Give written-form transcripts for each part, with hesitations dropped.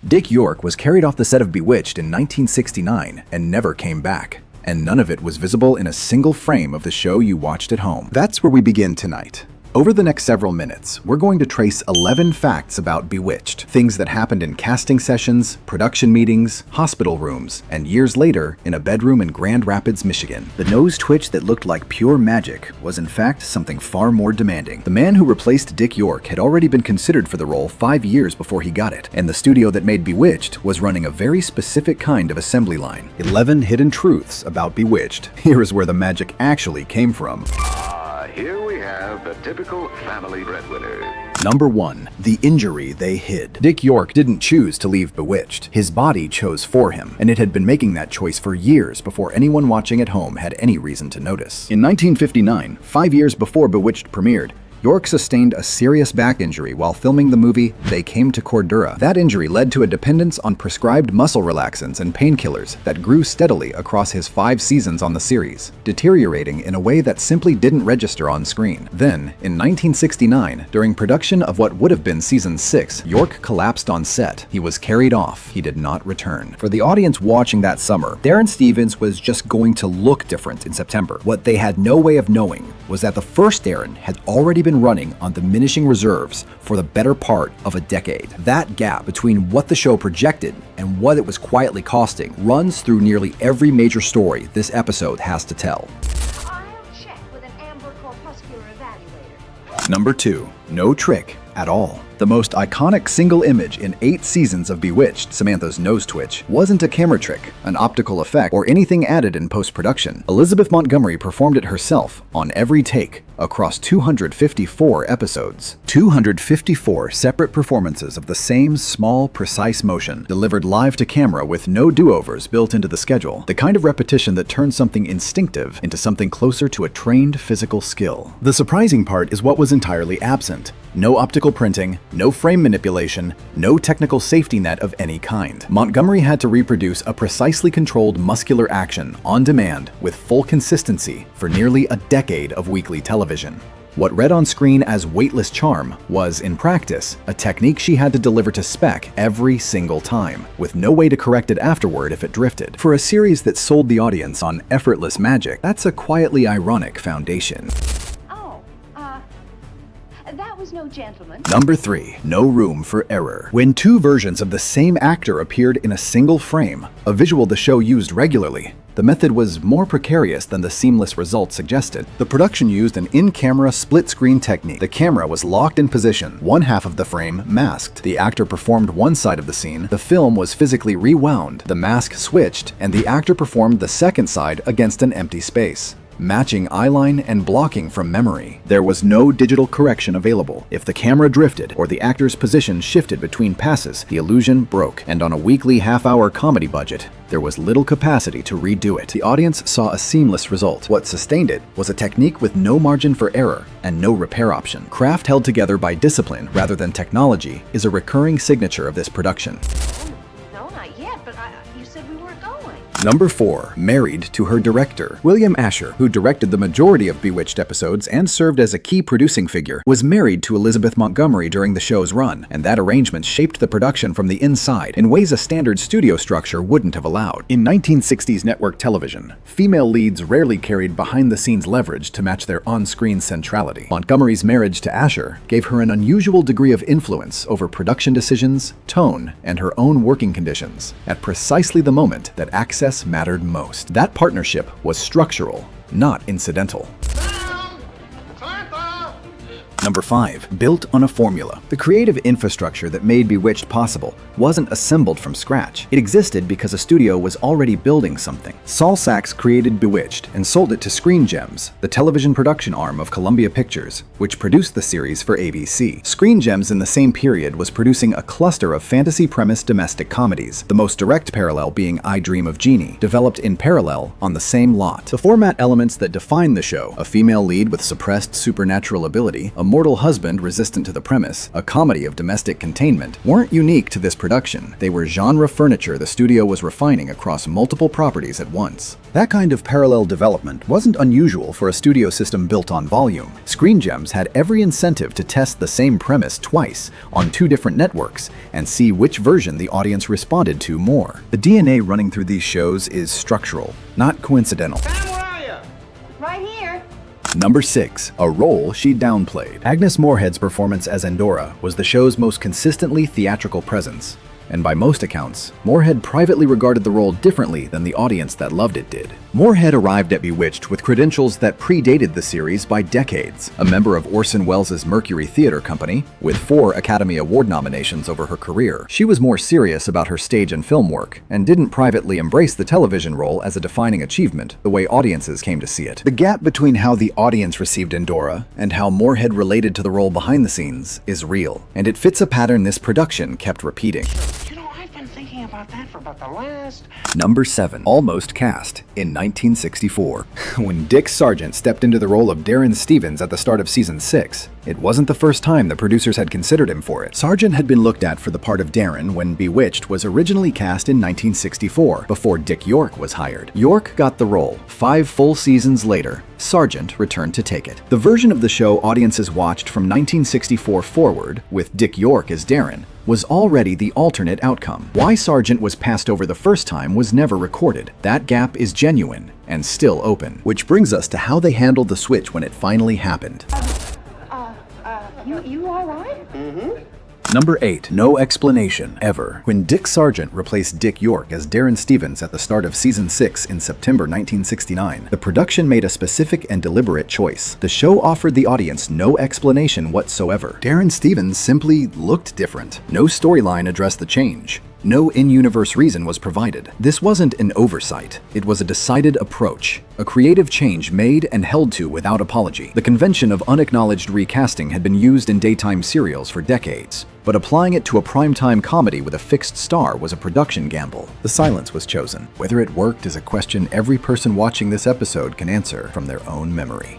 Dick York was carried off the set of Bewitched in 1969 and never came back. And none of it was visible in a single frame of the show you watched at home. That's where we begin tonight. Over the next several minutes, we're going to trace 11 facts about Bewitched. Things that happened in casting sessions, production meetings, hospital rooms, and years later in a bedroom in Grand Rapids, Michigan. The nose twitch that looked like pure magic was in fact something far more demanding. The man who replaced Dick York had already been considered for the role 5 years before he got it, and the studio that made Bewitched was running a very specific kind of assembly line. 11 hidden truths about Bewitched. Here is where the magic actually came from. Here we have the typical family breadwinner. Number 1. The injury they hid. Dick York didn't choose to leave Bewitched. His body chose for him, and it had been making that choice for years before anyone watching at home had any reason to notice. In 1959, 5 years before Bewitched premiered, York sustained a serious back injury while filming the movie They Came to Cordura. That injury led to a dependence on prescribed muscle relaxants and painkillers that grew steadily across his 5 seasons on the series, deteriorating in a way that simply didn't register on screen. Then, in 1969, during production of what would have been season 6, York collapsed on set. He was carried off. He did not return. For the audience watching that summer, Darrin Stephens was just going to look different in September. What they had no way of knowing was that the first Darrin had already been running on diminishing reserves for the better part of a decade. That gap between what the show projected and what it was quietly costing runs through nearly every major story this episode has to tell. I'll check with an amber corpuscular evaluator. Number 2. No trick at all. The most iconic single image in 8 seasons of Bewitched, Samantha's nose twitch, wasn't a camera trick, an optical effect, or anything added in post-production. Elizabeth Montgomery performed it herself on every take across 254 episodes. 254 separate performances of the same small, precise motion, delivered live to camera with no do-overs built into the schedule. The kind of repetition that turns something instinctive into something closer to a trained physical skill. The surprising part is what was entirely absent. No optical printing, no frame manipulation, no technical safety net of any kind. Montgomery had to reproduce a precisely controlled muscular action on demand with full consistency for nearly a decade of weekly television. What read on screen as weightless charm was, in practice, a technique she had to deliver to spec every single time, with no way to correct it afterward if it drifted. For a series that sold the audience on effortless magic, that's a quietly ironic foundation. That was no gentleman. Number 3. No room for error. When 2 versions of the same actor appeared in a single frame, a visual the show used regularly, the method was more precarious than the seamless result suggested. The production used an in-camera split-screen technique. The camera was locked in position, one half of the frame masked. The actor performed one side of the scene, the film was physically rewound, the mask switched, and the actor performed the second side against an empty space, matching eyeline and blocking from memory. There was no digital correction available. If the camera drifted or the actor's position shifted between passes, the illusion broke, and on a weekly half-hour comedy budget, there was little capacity to redo it. The audience saw a seamless result. What sustained it was a technique with no margin for error and no repair option. Craft held together by discipline rather than technology is a recurring signature of this production. No, not yet, but you said we weren't going. Number 4. Married to her director. William Asher, who directed the majority of Bewitched episodes and served as a key producing figure, was married to Elizabeth Montgomery during the show's run, and that arrangement shaped the production from the inside in ways a standard studio structure wouldn't have allowed. In 1960s network television, female leads rarely carried behind-the-scenes leverage to match their on-screen centrality. Montgomery's marriage to Asher gave her an unusual degree of influence over production decisions, tone, and her own working conditions, at precisely the moment that access mattered most. That partnership was structural, not incidental. Number 5. Built on a formula. The creative infrastructure that made Bewitched possible wasn't assembled from scratch. It existed because a studio was already building something. Saul Sachs created Bewitched and sold it to Screen Gems, the television production arm of Columbia Pictures, which produced the series for ABC. Screen Gems in the same period was producing a cluster of fantasy-premise domestic comedies, the most direct parallel being I Dream of Jeannie, developed in parallel on the same lot. The format elements that define the show, a female lead with suppressed supernatural ability, a mortal husband resistant to the premise, a comedy of domestic containment, weren't unique to this production. They were genre furniture the studio was refining across multiple properties at once. That kind of parallel development wasn't unusual for a studio system built on volume. Screen Gems had every incentive to test the same premise twice on 2 different networks and see which version the audience responded to more. The DNA running through these shows is structural, not coincidental. Right here. Number 6. A role she downplayed. Agnes Moorehead's performance as Endora was the show's most consistently theatrical presence. And by most accounts, Moorehead privately regarded the role differently than the audience that loved it did. Moorehead arrived at Bewitched with credentials that predated the series by decades. A member of Orson Welles' Mercury Theater Company, with 4 Academy Award nominations over her career, she was more serious about her stage and film work, and didn't privately embrace the television role as a defining achievement the way audiences came to see it. The gap between how the audience received Endora and how Moorehead related to the role behind the scenes is real, and it fits a pattern this production kept repeating. About that for about the last... Number 7. Almost cast in 1964. When Dick Sargent stepped into the role of Darrin Stevens at the start of season 6, it wasn't the first time the producers had considered him for it. Sargent had been looked at for the part of Darrin when Bewitched was originally cast in 1964, before Dick York was hired. York got the role. 5 full seasons later, Sargent returned to take it. The version of the show audiences watched from 1964 forward, with Dick York as Darrin, was already the alternate outcome. Why Sargent was passed over the first time was never recorded. That gap is genuine and still open. Which brings us to how they handled the switch when it finally happened. You all right? Mm-hmm. Number 8. No explanation, ever. When Dick Sargent replaced Dick York as Darrin Stevens at the start of Season 6 in September 1969, the production made a specific and deliberate choice. The show offered the audience no explanation whatsoever. Darrin Stevens simply looked different. No storyline addressed the change. No in-universe reason was provided. This wasn't an oversight. It was a decided approach, a creative change made and held to without apology. The convention of unacknowledged recasting had been used in daytime serials for decades, but applying it to a primetime comedy with a fixed star was a production gamble. The silence was chosen. Whether it worked is a question every person watching this episode can answer from their own memory.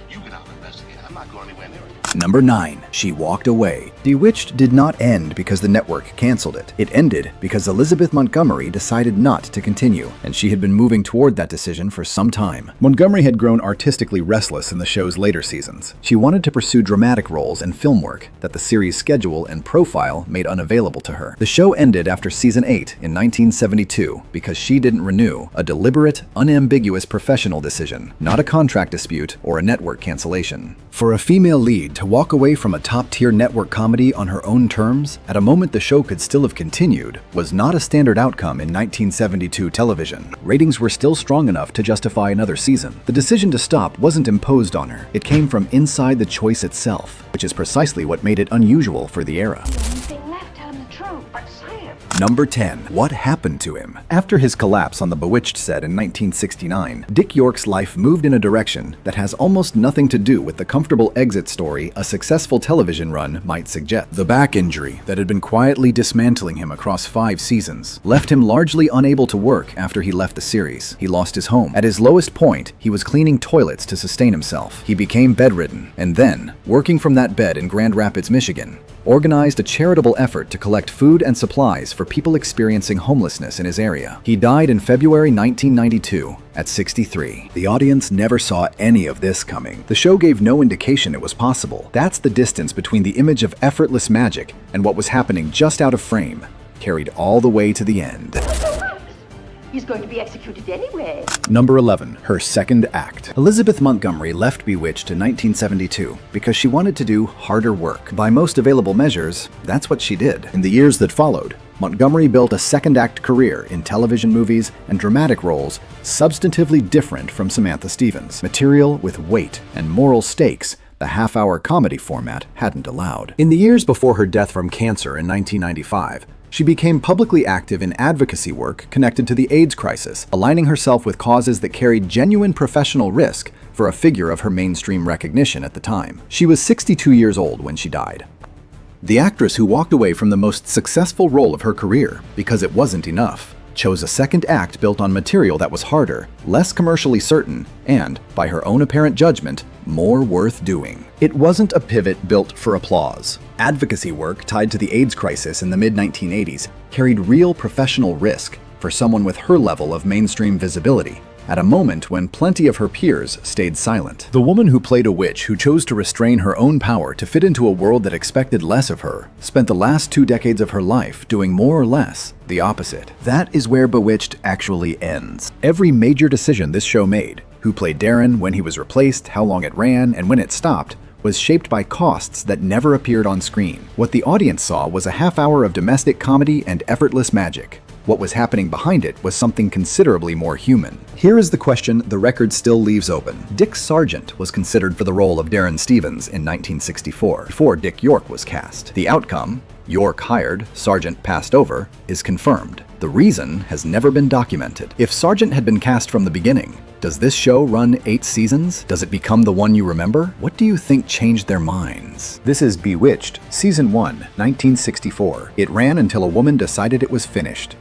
You get out and investigate. I'm not going anywhere near it. Number 9. She walked away. Bewitched did not end because the network canceled it. It ended because Elizabeth Montgomery decided not to continue, and she had been moving toward that decision for some time. Montgomery had grown artistically restless in the show's later seasons. She wanted to pursue dramatic roles and film work that the series' schedule and profile made unavailable to her. The show ended after season 8 in 1972 because she didn't renew, a deliberate, unambiguous professional decision, not a contract dispute or a network cancellation. For a female lead to walk away from a top-tier network comedy on her own terms, at a moment the show could still have continued, was not a standard outcome in 1972 television. Ratings were still strong enough to justify another season. The decision to stop wasn't imposed on her. It came from inside the choice itself, which is precisely what made it unusual for the era. Anything left, tell him the truth. But Sam. Number 10. What happened to him? After his collapse on the Bewitched set in 1969, Dick York's life moved in a direction that has almost nothing to do with the comfortable exit story a successful television run might suggest. The back injury that had been quietly dismantling him across 5 seasons left him largely unable to work after he left the series. He lost his home. At his lowest point, he was cleaning toilets to sustain himself. He became bedridden, and then, working from that bed in Grand Rapids, Michigan, organized a charitable effort to collect food and supplies for people experiencing homelessness in his area. He died in February 1992 at 63. The audience never saw any of this coming. The show gave no indication it was possible. That's the distance between the image of effortless magic and what was happening just out of frame, carried all the way to the end. He's going to be executed anyway. Number 11. Her second act. Elizabeth Montgomery left Bewitched in 1972 because she wanted to do harder work. By most available measures, that's what she did. In the years that followed, Montgomery built a second-act career in television movies and dramatic roles substantively different from Samantha Stephens. Material with weight and moral stakes the half-hour comedy format hadn't allowed. In the years before her death from cancer in 1995, she became publicly active in advocacy work connected to the AIDS crisis, aligning herself with causes that carried genuine professional risk for a figure of her mainstream recognition at the time. She was 62 years old when she died. The actress who walked away from the most successful role of her career because it wasn't enough chose a second act built on material that was harder, less commercially certain, and, by her own apparent judgment, more worth doing. It wasn't a pivot built for applause. Advocacy work tied to the AIDS crisis in the mid-1980s carried real professional risk for someone with her level of mainstream visibility, at a moment when plenty of her peers stayed silent. The woman who played a witch who chose to restrain her own power to fit into a world that expected less of her spent the last 2 decades of her life doing more or less the opposite. That is where Bewitched actually ends. Every major decision this show made, who played Darrin, when he was replaced, how long it ran, and when it stopped, was shaped by costs that never appeared on screen. What the audience saw was a half hour of domestic comedy and effortless magic. What was happening behind it was something considerably more human. Here is the question the record still leaves open. Dick Sargent was considered for the role of Darrin Stephens in 1964, before Dick York was cast. The outcome, York hired, Sargent passed over, is confirmed. The reason has never been documented. If Sargent had been cast from the beginning, does this show run 8 seasons? Does it become the one you remember? What do you think changed their minds? This is Bewitched, Season 1, 1964. It ran until a woman decided it was finished.